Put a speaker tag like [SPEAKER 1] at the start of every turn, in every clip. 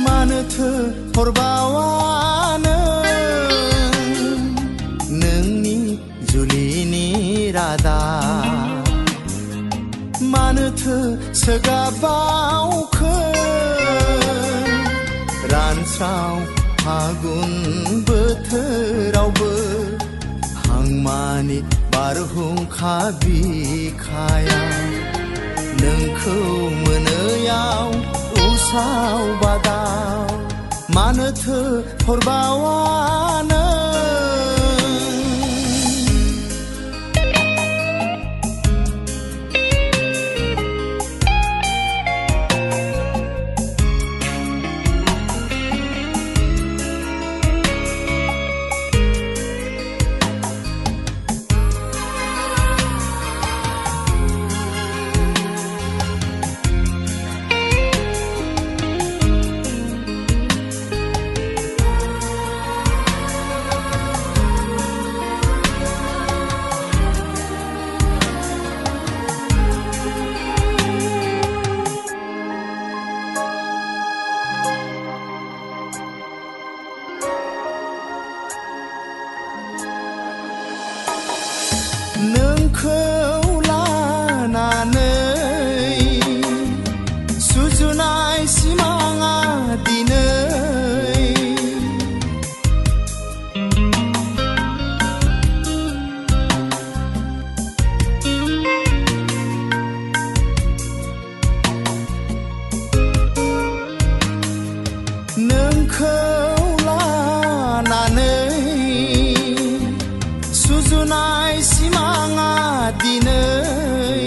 [SPEAKER 1] मानोथो हरबावानो नोंनि जुलिनि रादाब मानोथो सोगाबावखो रानस्राव फागुन बोथोरावबो हांमानि बारहुंखा बिखाया नोंखौ मोनैयाव उसाव बादाव मानोथो हरबावानो नोंखौ लानानै सुजुनाय सिमाङा दिनै नोंखौ लानानै सुजुनाय सिमाङा दिनै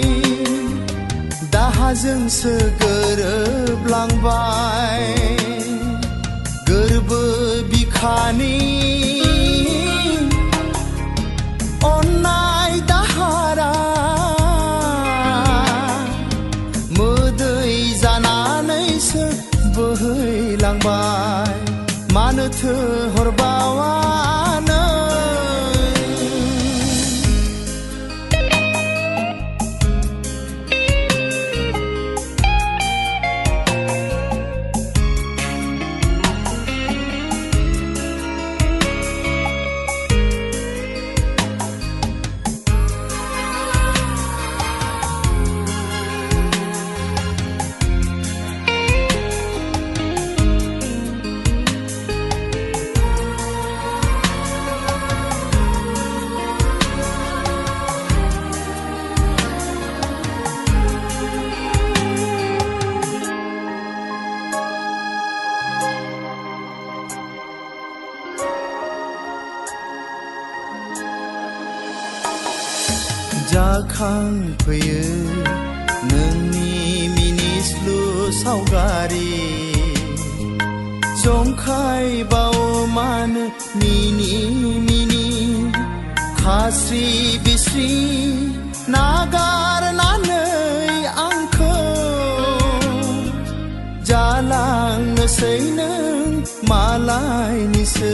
[SPEAKER 1] दाहाजोंसो गोरोबलांबाय गोरबो बिखानि अननाय दाहारा मोदै जानानैसो बोहैलांबाय मानोथो हरबावानो जाखांफैयो नोंनि मिनिस्लु सावगारि जंखायबावो मानो मिनि मिनि खास्रि बिस्रि नागारनानै आंखौ जालांनोसै नों मालायनिसो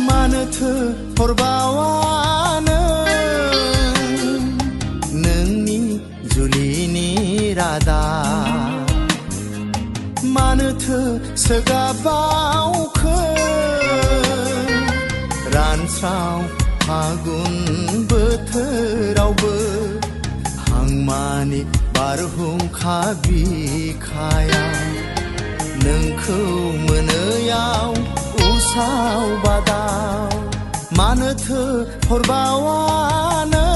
[SPEAKER 1] मानोथो हरबावानो नोंनि जुलिनि रादाब मानोथो सोगाबावखो रानस्राव फागुन बोथोरावबो हांमानि बारहुंखा बिखाया नोंखौ मोनैयाव उसाव बादाव मानोथो हरबावानो